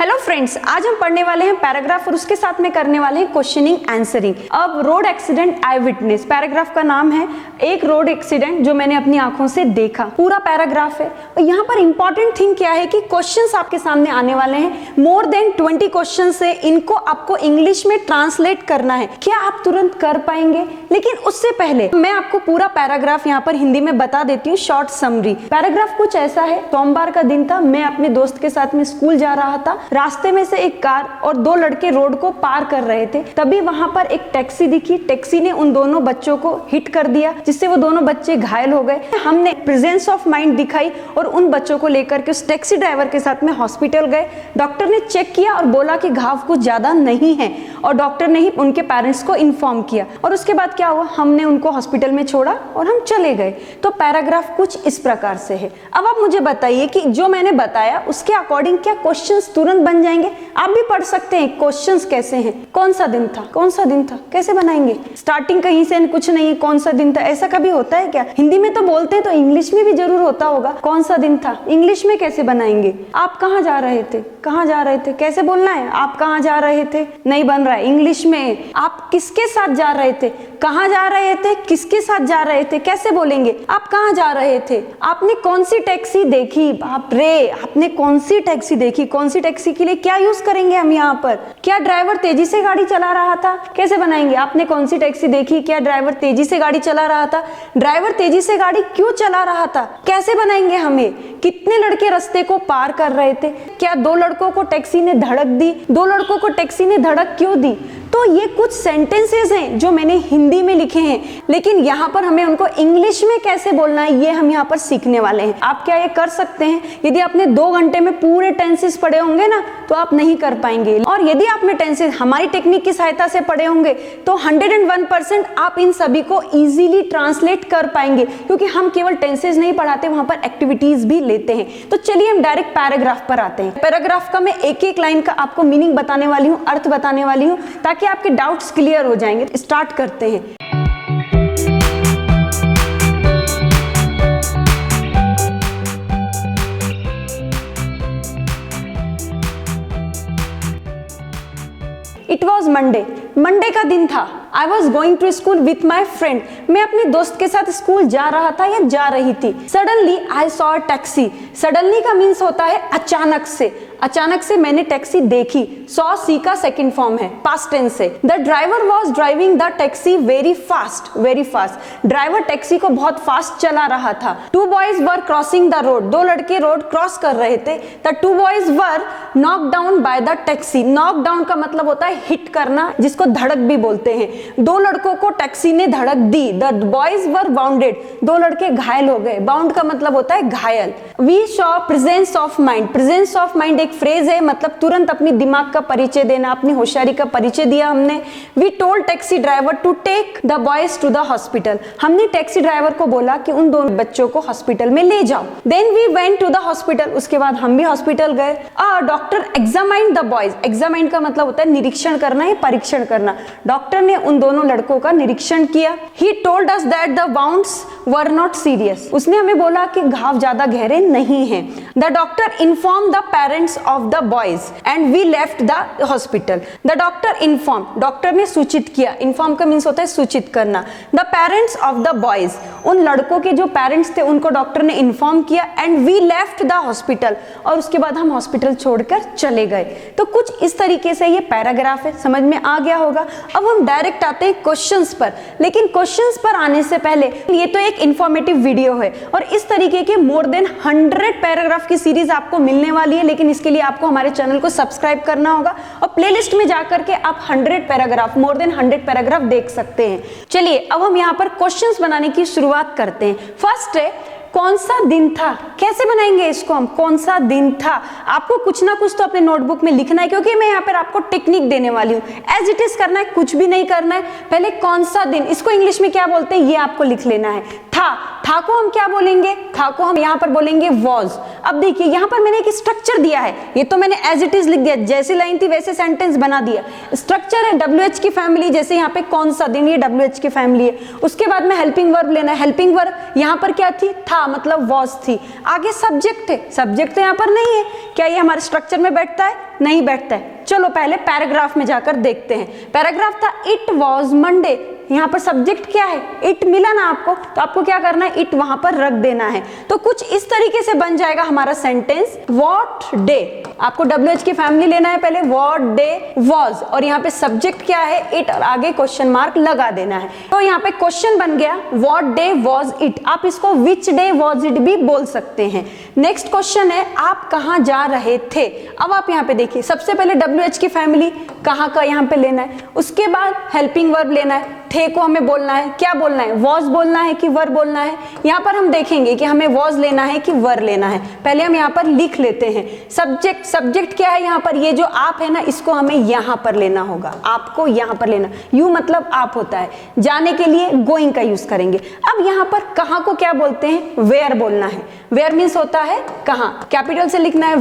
Hello friends, आज हम पढ़ने वाले हैं पैराग्राफ और उसके साथ में करने वाले हैं क्वेश्चनिंग आंसरिंग। अब road accident I witness paragraph का नाम है, एक रोड एक्सीडेंट जो मैंने अपनी आंखों से देखा, पूरा पैराग्राफ है। और यहाँ पर इंपॉर्टेंट थिंग क्या है कि क्वेश्चंस आपके सामने आने वाले हैं, मोर देन 20 क्वेश्चंस है, इनको आपको इंग्लिश में ट्रांसलेट करना है। क्या आप तुरंत कर पाएंगे? लेकिन उससे पहले मैं आपको पूरा पैराग्राफ यहाँ पर हिंदी में बता देती हूँ, शॉर्ट समरी। पैराग्राफ कुछ ऐसा है, सोमवार का दिन था, मैं अपने दोस्त के साथ में स्कूल जा रहा था। रास्ते में से एक कार और दो लड़के रोड को पार कर रहे थे, तभी वहां पर एक टैक्सी दिखी। टैक्सी ने उन दोनों बच्चों को हिट कर दिया, जिससे वो दोनों बच्चे घायल हो गए। हमने प्रेजेंस ऑफ माइंड दिखाई और उन बच्चों को लेकर के उस टैक्सी ड्राइवर के साथ में हॉस्पिटल गए। डॉक्टर ने चेक किया और बोला कि घाव कुछ ज्यादा नहीं है, और डॉक्टर ने ही उनके पेरेंट्स को इन्फॉर्म किया। और उसके बाद क्या हुआ, हमने उनको हॉस्पिटल में छोड़ा और हम चले गए। तो पैराग्राफ कुछ इस प्रकार से है। अब आप मुझे बताइए कि जो मैंने बताया उसके अकॉर्डिंग क्या क्वेश्चंस तुरंत बन जाएंगे? आप भी पढ़ सकते हैं क्वेश्चंस कैसे हैं। कौन सा दिन था, कौन सा दिन था, कैसे बनाएंगे? स्टार्टिंग कहीं से कुछ नहीं, कौन सा दिन था, ऐसा कभी होता है क्या? हिंदी में तो बोलते हैं, तो इंग्लिश में भी जरूर होता होगा। कौन सा दिन था इंग्लिश में कैसे बनाएंगे? आप कहाँ जा रहे थे, कहाँ जा रहे थे, कैसे बोलना है? आप कहाँ जा रहे थे, नहीं बन रहा है इंग्लिश में। आप किसके साथ जा रहे थे, कहाँ जा रहे थे, किसके साथ जा रहे थे, कैसे बोलेंगे? आप कहाँ जा रहे थे, आपने कौन सी टैक्सी देखी, बाप रे, आपने कौन सी टैक्सी देखी, कौन सी टैक्सी के लिए क्या यूज करेंगे हम यहाँ पर? क्या ड्राइवर तेजी से गाड़ी चला रहा था, कैसे बनाएंगे? आपने कौन सी टैक्सी देखी, क्या ड्राइवर तेजी से गाड़ी चला रहा था? ड्राइवर तेजी से गाड़ी क्यों चला रहा था, कैसे बनाएंगे हमें? कितने लड़के रास्ते को पार कर रहे थे? क्या दो लड़कों को टैक्सी ने धड़क दी, दो लड़कों को टैक्सी ने धड़क क्यों दी? तो ये कुछ सेंटेंसेस हैं जो मैंने हिंदी में लिखे हैं, लेकिन यहाँ पर हमें उनको इंग्लिश में कैसे बोलना है ये हम यहाँ पर सीखने वाले हैं। आप क्या ये कर सकते हैं? यदि आपने 2 घंटे में पूरे टेंसेस पढ़े होंगे ना, तो आप नहीं कर पाएंगे। और यदि आपने टेंसेस हमारी टेक्निक की सहायता से पढ़े होंगे तो 101% आप इन सभी को इजीली ट्रांसलेट कर पाएंगे, क्योंकि हम केवल टेंसेस नहीं पढ़ाते, वहां पर एक्टिविटीज भी लेते हैं। तो चलिए हम डायरेक्ट पैराग्राफ पर आते हैं। पैराग्राफ का मैं एक एक लाइन का आपको मीनिंग बताने वाली हूँ, अर्थ बताने वाली हूँ, ताकि आपके डाउट्स क्लियर हो जाएंगे। स्टार्ट करते हैं। इट वॉज मंडे, मंडे का दिन था। I was going to school with my friend, मैं अपने दोस्त के साथ स्कूल जा रहा था या जा रही थी। Suddenly I saw a taxi, suddenly का मीन्स होता है अचानक से, अचानक से मैंने टैक्सी देखी। सॉ सी का सेकंड फॉर्म है, पास्ट टेंस से। The driver was driving the taxi very fast, very fast, driver taxi को बहुत फास्ट चला रहा था। 2 boys were crossing the road, 2 लड़के रोड क्रॉस कर रहे थे। The 2 boys were knock down by the taxi, knock down का मतलब होता है हिट करना, जिसको धड़क भी बोलते हैं। 2 लड़कों को टैक्सी ने धड़क दी। द बॉयज वर बाउंडेड, 2 लड़के घायल हो गए। बाउंड का मतलब होता है घायल। We saw presence of mind, presence of mind एक फ्रेज है, मतलब तुरंत अपनी दिमाग का परिचय देना, अपनी होशियारी का परिचय दिया हमने। We told taxi driver to take the boys to the hospital, हमने टैक्सी ड्राइवर को बोला कि उन दोनों बच्चों को हॉस्पिटल में ले जाओ। Then we went to the hospital, उसके बाद हम भी हॉस्पिटल गए। Doctor examined the boys, examined का मतलब होता है निरीक्षण करना या परीक्षण करना। डॉक्टर ने उन दोनों लड़कों का निरीक्षण किया। He told us that the wounds were not serious, उसने हमें बोला कि घाव ज्यादा गहरे नहीं हैं। The doctor inform the parents of the boys and we left the hospital. The doctor inform, doctor ने सूचित किया, इन्फॉर्म का मीन्स होता है सूचित करना। The parents of the boys, उन लड़कों के जो पेरेंट्स थे उनको डॉक्टर ने इन्फॉर्म किया। And we left the hospital, और उसके बाद हम हॉस्पिटल छोड़कर चले गए। तो कुछ इस तरीके से ये पैराग्राफ है, समझ में आ गया होगा। अब हम डायरेक्ट आते हैं क्वेश्चंस पर, लेकिन क्वेश्चंस पर आने से पहले ये तो एक इंफॉर्मेटिव वीडियो है, और इस तरीके के मोर देन 100 पैराग्राफ की सीरीज आपको मिलने वाली है। लेकिन इसके लिए आपको हमारे चैनल को सब्सक्राइब करना होगा, और प्लेलिस्ट में जाकर के आप 100 पैराग्राफ, मोर देन 100 पैराग्राफ देख सकते हैं। चलिए अब हम यहाँ पर क्वेश्चंस बनाने की शुरुआत करते हैं। फर्स्ट है, कौन सा दिन था? कैसे बनाएंगे इसको हम? कौन सा दिन था? आपको कुछ ना कुछ तो अपने नोटबुक में लिखना है, क्योंकि मैं यहाँ पर आपको टेक्निक देने वाली हूँ। एज इट इज करना है, कुछ भी नहीं करना है। पहले कौन सा दिन, इसको इंग्लिश में क्या बोलते हैं ये आपको लिख लेना है। था को हम क्या बोलेंगे? था को हम यहाँ पर बोलेंगे वॉज। अब देखिए यहाँ पर मैंने एक स्ट्रक्चर दिया है, ये तो मैंने एज इट इज लिख दिया, जैसी लाइन थी वैसे सेंटेंस बना दिया। स्ट्रक्चर है WH की फैमिली, जैसे यहाँ पे कौन सा दिन, ये WH की फैमिली है। उसके बाद में हेल्पिंग वर्ब लेना है। हेल्पिंग वर्ब यहाँ पर क्या थी? था, था मतलब वॉज थी। आगे सब्जेक्ट है, सब्जेक्ट तो यहाँ पर नहीं है, क्या ये हमारे स्ट्रक्चर में बैठता है? नहीं बैठता है। चलो पहले पैराग्राफ में जाकर देखते हैं। पैराग्राफ था इट वॉज मंडे, यहाँ पर सब्जेक्ट क्या है? इट मिला ना आपको, तो आपको क्या करना है? इट वहां पर रख देना है। तो कुछ इस तरीके से बन जाएगा हमारा सेंटेंस, व्हाट डे। आपको WH की फैमिली लेना है पहले, व्हाट डे वॉज, और यहाँ पे सब्जेक्ट क्या है? इट, और आगे क्वेश्चन मार्क लगा देना है। तो यहाँ पे क्वेश्चन बन गया व्हाट डे वॉज इट। आप इसको विच डे वॉज इट भी बोल सकते हैं। नेक्स्ट क्वेश्चन है आप कहाँ जा रहे थे। अब आप यहाँ पे देखिए, सबसे पहले WH की फैमिली कहाँ का यहाँ पे लेना है, उसके बाद हेल्पिंग वर्ब लेना है। थे को हमें बोलना है, क्या बोलना है? वॉज बोलना है कि वर बोलना है? यहाँ पर हम देखेंगे कि हमें वॉज लेना है कि वर लेना है। पहले हम यहाँ पर लिख लेते हैं। सब्जेक्ट क्या है यहाँ पर? ये जो आप है ना, इसको हमें यहाँ पर लेना होगा, आपको यहाँ पर लेना। यू मतलब आप होता है, जाने के लिए गोइंग का यूज करेंगे। अब यहाँ पर कहाँ को क्या बोलते हैं? वेयर बोलना है। वेयर मीन्स होता है कहाँ, कैपिटल से लिखना है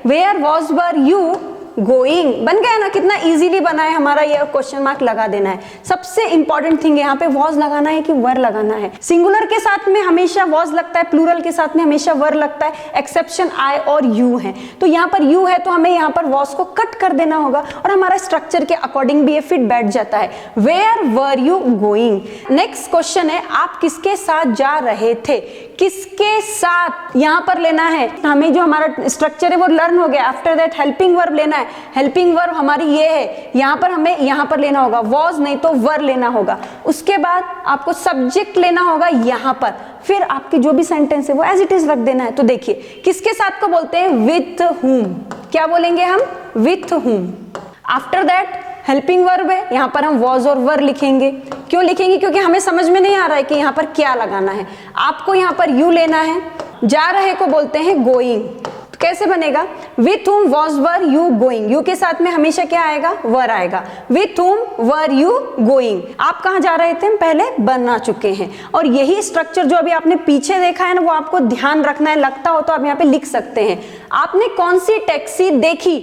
where was were you going. बन गया ना, कितना इजीली बना है हमारा, ये क्वेश्चन मार्क लगा देना है। सबसे इंपॉर्टेंट थिंग यहाँ पे वॉज लगाना है कि वर लगाना है। सिंगुलर के साथ में हमेशा वॉज लगता है, प्लूरल के साथ में हमेशा वर लगता है, एक्सेप्शन आई और यू है। तो यहाँ पर यू है तो हमें यहाँ पर वॉज को कट कर देना होगा और हमारा स्ट्रक्चर के अकॉर्डिंग भी ये फिट बैठ जाता है। Where were you going. Next question है आप किसके साथ जा रहे थे। किसके साथ यहाँ पर लेना है, हमें जो हमारा स्ट्रक्चर है वो लर्न हो गया। आफ्टर दैट हेल्पिंग वर्ब लेना है। हेल्पिंग वर्ब हमारी ये है, यहाँ पर हमें यहाँ पर लेना होगा वॉज, नहीं तो वर लेना होगा। उसके बाद आपको सब्जेक्ट लेना होगा यहाँ पर, फिर आपकी जो भी सेंटेंस है वो एज इट इज रख देना है। तो देखिए किसके साथ को बोलते हैं? With whom. क्या बोलेंगे हम? With whom. After that helping verb है, यहाँ पर हम वॉज और वर लिखेंगे। क्यों लिखेंगे? क्योंकि हमें समझ में नहीं आ रहा है कि यहाँ पर क्या लगाना है। आपको यहाँ पर यू लेना है। जा रहे को बोलते हैं गोइंग। कैसे बनेगा? With whom was were you going। You के साथ में हमेशा क्या आएगा? वर आएगा। With whom were you going। आप कहाँ जा रहे थे? हम पहले बना चुके हैं। और यही स्ट्रक्चर जो अभी आपने पीछे देखा है ना, वो आपको ध्यान रखना है। लगता हो तो आप यहाँ पे लिख सकते हैं। आपने कौन सी टैक्सी देखी?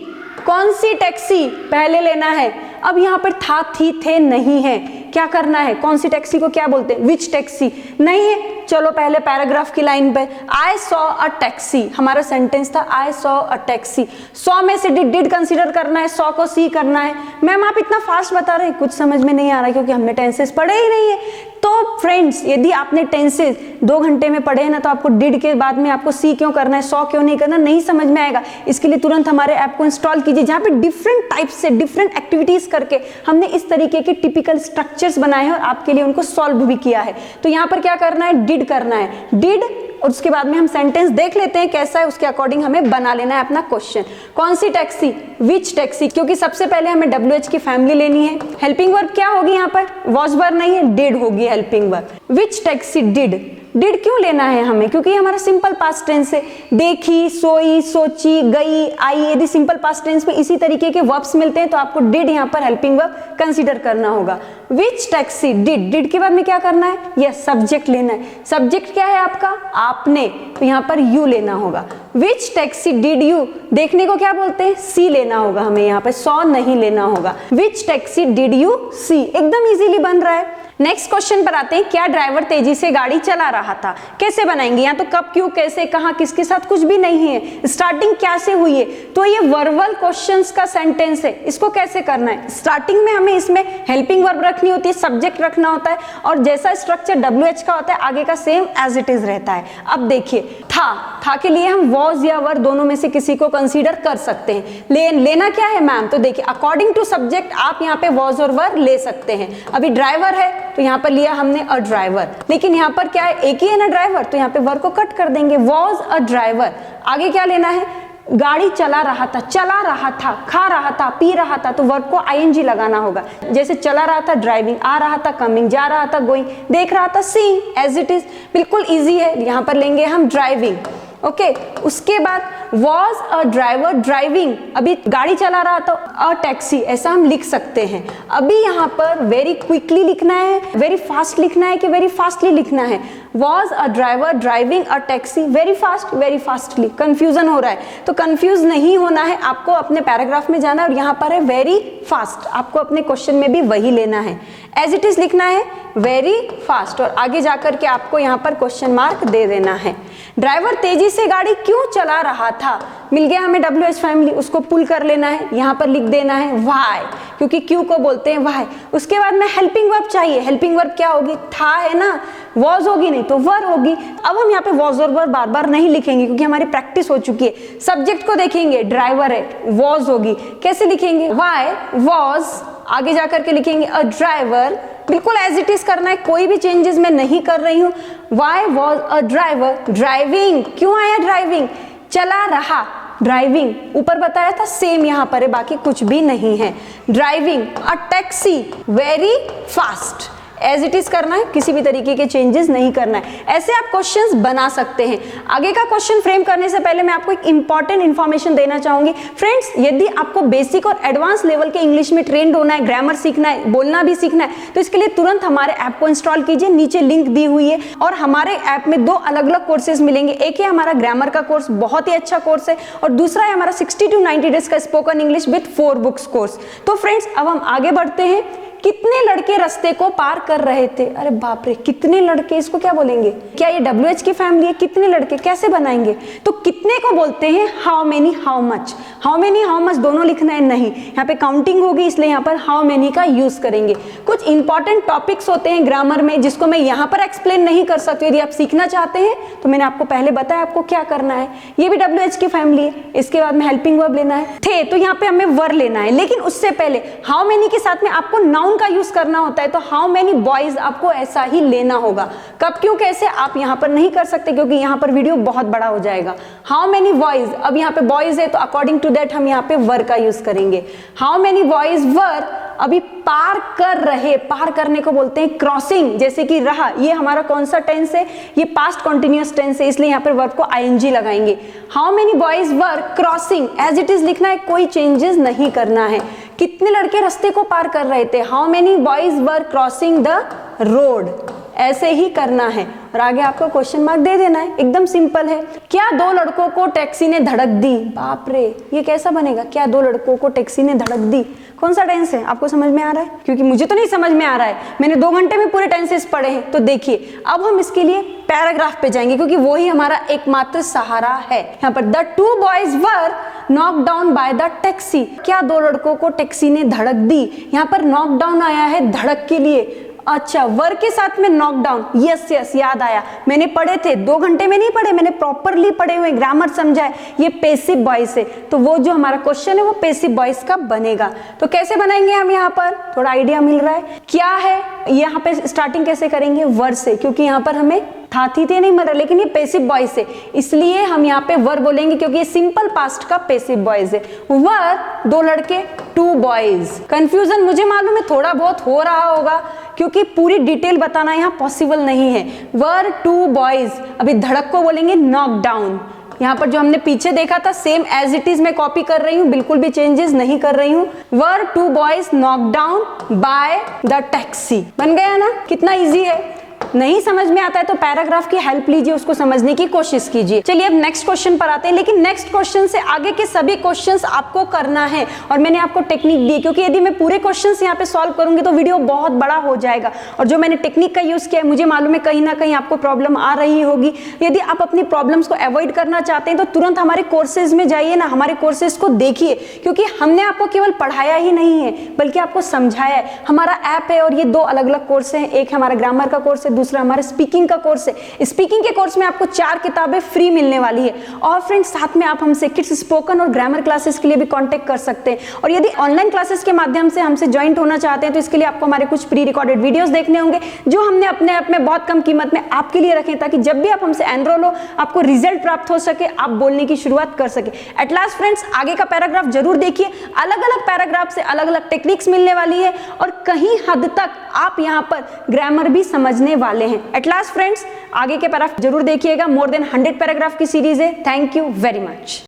कौन सी टैक्सी पहले लेना है। अब यहाँ पर था, थी, थे नहीं है, क्या करना है? कौन सी टैक्सी को क्या बोलते हैं? विच टैक्सी। नहीं है, चलो पहले पैराग्राफ की लाइन पे, आई सॉ अ टैक्सी। हमारा सेंटेंस था I saw a taxi. Saw में से डिड कंसीडर करना है, सॉ को सी करना है। मैम आप इतना फास्ट बता रहे हैं, कुछ समझ में नहीं आ रहा है क्योंकि हमने टेंसेस पढ़े ही नहीं है। तो फ्रेंड्स यदि आपने टेंसेस 2 घंटे में पढ़े हैं ना, तो आपको डिड के बाद में आपको सी क्यों करना है, सॉ क्यों नहीं करना, नहीं समझ में आएगा। इसके लिए तुरंत हमारे ऐप को इंस्टॉल कीजिए, जहाँ पे डिफरेंट टाइप से डिफरेंट एक्टिविटीज करके हमने इस तरीके के टिपिकल स्ट्रक्चर्स बनाए हैं और आपके लिए उनको सॉल्व भी किया है। तो यहाँ पर क्या करना है? डिड करना है, डिड, और उसके बाद में हम सेंटेंस देख लेते हैं कैसा है, उसके अकॉर्डिंग हमें बना लेना है अपना क्वेश्चन। कौन सी टैक्सी? विच टैक्सी, क्योंकि सबसे पहले हमें WH की फैमिली लेनी है। हेल्पिंग वर्ब क्या होगी यहाँ पर? वॉज वर्ब नहीं है, डिड होगी helping verb. Which taxi did. Did क्यों लेना है हमें? क्योंकि हमारा सिंपल पास्ट टेंस है। देखी, सोई, सोची, गई, आई, यदि सिंपल पास्ट टेंस में इसी तरीके के वर्ब्स मिलते हैं तो आपको डिड यहाँ पर हेल्पिंग वर्ब कंसीडर करना होगा। विच टैक्सी डिड। डिड के बाद में क्या करना है? यस, सब्जेक्ट लेना है। सब्जेक्ट क्या है आपका? आपने, तो यहाँ पर यू लेना होगा। विच टैक्सी डिड यू। देखने को क्या बोलते हैं? सी लेना होगा हमें, यहाँ पे सॉ नहीं लेना होगा। विच टैक्सी डिड यू सी। एकदम इजीली बन रहा है। नेक्स्ट क्वेश्चन पर आते हैं, क्या ड्राइवर तेजी से गाड़ी चला रहा था। कैसे बनाएंगे? यहाँ तो कब, क्यों, कैसे, कहाँ, किसके साथ कुछ भी नहीं है। स्टार्टिंग क्या से हुई है? तो ये वर्बल क्वेश्चंस का सेंटेंस है, इसको कैसे करना है? स्टार्टिंग में हमें इसमें हेल्पिंग वर्ब रखनी होती है, सब्जेक्ट रखना होता है, और जैसा स्ट्रक्चर WH का होता है आगे का सेम एज इट इज रहता है। अब देखिए, था के लिए हम वॉज या वर दोनों में से किसी को कंसीडर कर सकते हैं। लेना क्या है मैम? तो देखिए अकॉर्डिंग टू सब्जेक्ट आप यहाँ पे वॉज और वर ले सकते हैं। अभी ड्राइवर है तो यहाँ पर लिया हमने अ ड्राइवर, लेकिन यहाँ पर क्या है? एक ही है ना ड्राइवर, तो यहाँ पे वर को कट कर देंगे, वॉज अ ड्राइवर। आगे क्या लेना है? गाड़ी चला रहा था, चला रहा था, खा रहा था, पी रहा था, तो वर्ब को ING लगाना होगा। जैसे चला रहा था ड्राइविंग, आ रहा था कमिंग, जा रहा था गोइंग, देख रहा था सीइंग, एज इट इज। बिल्कुल इजी है। यहाँ पर लेंगे हम ड्राइविंग। ओके, उसके बाद वॉज अ ड्राइवर ड्राइविंग, अभी गाड़ी चला रहा था, अ टैक्सी, ऐसा हम लिख सकते हैं। अभी यहाँ पर वेरी क्विकली लिखना है, वेरी फास्ट लिखना है कि वेरी फास्टली लिखना है? Was a driver driving a taxi very fast, very fastly. Confusion हो रहा है तो कंफ्यूज नहीं होना है, आपको अपने पैराग्राफ में जाना है और यहाँ पर है वेरी फास्ट, आपको अपने क्वेश्चन में भी वही लेना है, एज इट इज लिखना है वेरी फास्ट और आगे जाकर के आपको यहाँ पर क्वेश्चन मार्क दे देना है। ड्राइवर तेजी से गाड़ी क्यों चला रहा था, मिल गया हमें WH फैमिली, उसको पुल कर लेना है, यहाँ पर लिख देना है वाई, क्योंकि क्यों को बोलते हैं वाई। उसके बाद में हेल्पिंग वर्ब चाहिए, हेल्पिंग वर्ब क्या होगी, था है ना, वॉज होगी नहीं तो वर होगी। अब हम यहाँ पे वॉज और वर बार बार नहीं लिखेंगे क्योंकि हमारी प्रैक्टिस हो चुकी है। सब्जेक्ट को देखेंगे, ड्राइवर है, वॉज होगी, कैसे लिखेंगे, वाई वॉज, आगे जाकर के लिखेंगे अ ड्राइवर, बिल्कुल एज इट इज करना है, कोई भी चेंजेस मैं नहीं कर रही हूँ। Why was a driver driving, क्यों आया ड्राइविंग, चला रहा, ड्राइविंग ऊपर बताया था सेम यहाँ पर है, बाकी कुछ भी नहीं है। Driving a taxi very fast, as it is करना है, किसी भी तरीके के चेंजेस नहीं करना है। ऐसे आप क्वेश्चंस बना सकते हैं। आगे का क्वेश्चन फ्रेम करने से पहले मैं आपको एक इंपॉर्टेंट इन्फॉर्मेशन देना चाहूंगी। फ्रेंड्स, यदि आपको बेसिक और एडवांस लेवल के इंग्लिश में ट्रेंड होना है, ग्रामर सीखना है, बोलना भी सीखना है, तो इसके लिए तुरंत हमारे ऐप को इंस्टॉल कीजिए, नीचे लिंक दी हुई है। और हमारे ऐप में 2 अलग अलग कोर्सेज मिलेंगे, एक है हमारा ग्रामर का कोर्स, बहुत ही अच्छा कोर्स है, और दूसरा है हमारा 60 to 90 डेज का spoken English with 4 books course. तो फ्रेंड्स, अब हम आगे बढ़ते हैं। कितने लड़के रास्ते को पार कर रहे थे, अरे बाप रे, कितने लड़के, इसको क्या बोलेंगे, क्या ये WH की फैमिली है, कितने लड़के कैसे बनाएंगे, तो कितने को बोलते हैं how many how much, how many how much दोनों लिखना है नहीं, यहाँ पे काउंटिंग होगी इसलिए यहाँ पर हाउ मेनी का यूज करेंगे। कुछ इंपॉर्टेंट टॉपिक्स होते हैं ग्रामर में जिसको मैं यहाँ पर एक्सप्लेन नहीं कर सकती, यदि आप सीखना चाहते हैं तो मैंने आपको पहले बताया आपको क्या करना है। ये भी WH की फैमिली है, इसके बाद में हेल्पिंग वर्ब लेना है, थे तो यहाँ पे हमें वर लेना है, लेकिन उससे पहले हाउ मेनी के साथ में आपको नाउन का यूज करना होता है, तो हाउ मेनी बॉयज आपको ऐसा ही लेना होगा। कब क्यों कैसे आप यहाँ पर नहीं कर सकते क्योंकि यहाँ पर वीडियो बहुत बड़ा हो जाएगा। हाउ मेनी बॉयज, अब यहाँ पे बॉयज है तो अकॉर्डिंग टू दैट हम यहाँ पे वर का यूज करेंगे। हाउ मेनी बॉयज वर अभी पार कर रहे, पार करने को बोलते हैं क्रॉसिंग, जैसे कि रहा, ये हमारा कौन सा टेंस है, ये पास्ट कॉन्टिन्यूअस टेंस है, इसलिए यहाँ पर वर्ब को ing लगाएंगे। How many boys were crossing, as it is लिखना है, कोई चेंजेस नहीं करना है। कितने लड़के रास्ते को पार कर रहे थे, how many boys were crossing the road, ऐसे ही करना है और आगे आपको क्वेश्चन मार्क दे देना है, एकदम सिंपल है। क्या 2 लड़कों को टैक्सी ने धड़क दी, बाप रे, ये कैसा बनेगा, क्या 2 लड़कों को टैक्सी ने धड़क दी, कौन सा टेंस है, आपको समझ में आ रहा है, क्योंकि मुझे तो नहीं समझ में आ रहा है, मैंने 2 घंटे में पूरे टेंसेस पढ़े हैं। तो देखिए अब हम इसके लिए पैराग्राफ पे जाएंगे क्योंकि वही हमारा एकमात्र सहारा है। यहाँ पर the 2 boys were knock down by the taxi, क्या 2 लड़कों को टैक्सी ने धड़क दी, यहाँ पर नॉक डाउन आया है धड़क के लिए, अच्छा वर्ब के साथ में नॉकडाउन, यस यस याद आया, मैंने पढ़े थे, 2 घंटे में नहीं पढ़े, मैंने प्रॉपरली पढ़े हुए, ग्रामर समझा है, ये पैसिव वॉइस है, तो वो जो हमारा क्वेश्चन है वो पैसिव वॉइस का बनेगा। तो कैसे बनाएंगे हम, यहाँ पर थोड़ा आइडिया मिल रहा है क्या है, यहाँ पे स्टार्टिंग कैसे करेंगे, वर्ब से, क्योंकि यहाँ पर हमें था थी थे नहीं मरा, लेकिन ये पैसिव वॉइस है इसलिए हम यहाँ पे वर बोलेंगे क्योंकि ये सिंपल पास्ट का पैसिव वॉइस है। वर 2 लड़के 2 बॉयज, कंफ्यूजन मुझे मालूम है थोड़ा बहुत हो रहा होगा क्योंकि पूरी डिटेल बताना यहाँ पॉसिबल नहीं है। वर 2 बॉयज, अभी धड़क को बोलेंगे नॉक डाउन, यहाँ पर जो हमने पीछे देखा था सेम एज इट इज मैं कॉपी कर रही हूँ, बिल्कुल भी चेंजेस नहीं कर रही हूँ। वर 2 boys knock down by the taxi, बन गया ना, कितना इजी है। नहीं समझ में आता है तो पैराग्राफ की हेल्प लीजिए, उसको समझने की कोशिश कीजिए। चलिए अब नेक्स्ट क्वेश्चन पर आते हैं, लेकिन नेक्स्ट क्वेश्चन से आगे के सभी क्वेश्चंस आपको करना है और मैंने आपको टेक्निक दी क्योंकि यदि मैं पूरे क्वेश्चंस यहाँ पे सॉल्व करूंगी तो वीडियो बहुत बड़ा हो जाएगा और जो मैंने टेक्निक का यूज किया है मुझे मालूम है कहीं ना कहीं आपको प्रॉब्लम आ रही होगी। यदि आप अपनी प्रॉब्लम्स को अवॉइड करना चाहते हैं तो तुरंत हमारे कोर्सेज में जाइए ना, हमारे कोर्सेज को देखिए क्योंकि हमने आपको केवल पढ़ाया ही नहीं है बल्कि आपको समझाया है। हमारा ऐप है और ये 2 अलग अलग कोर्स हैं, एक हमारा ग्रामर का कोर्स है, दूसरा हमारा स्पीकिंग का कोर्स है। स्पीकिंग के कोर्स में आपको 4 किताबें फ्री मिलने वाली है और फ्रेंड्स साथ में आप हमसे किड्स स्पोकन और ग्रामर क्लासेस के लिए भी कांटेक्ट कर सकते हैं और यदि ऑनलाइन क्लासेस के माध्यम से हमसे ज्वाइंट होना चाहते हैं तो इसके लिए आपको हमारे कुछ प्री रिकॉर्डेड वीडियोस देखने होंगे जो हमने अपने ऐप में बहुत कम कीमत में आपके लिए रखे ताकि जब भी आप हमसे एनरोल हो आपको रिजल्ट प्राप्त हो सके, आप बोलने की शुरुआत कर सके। एट लास्ट फ्रेंड्स आगे का पैराग्राफ जरूर देखिए, अलग अलग पैराग्राफ से अलग अलग टेक्निक्स मिलने वाली है और कहीं हद तक आप यहाँ पर ग्रामर भी समझने वाले हैं। एट लास्ट फ्रेंड्स आगे के पैराग्राफ जरूर देखिएगा, मोर देन 100 पैराग्राफ की सीरीज है। Thank you very much.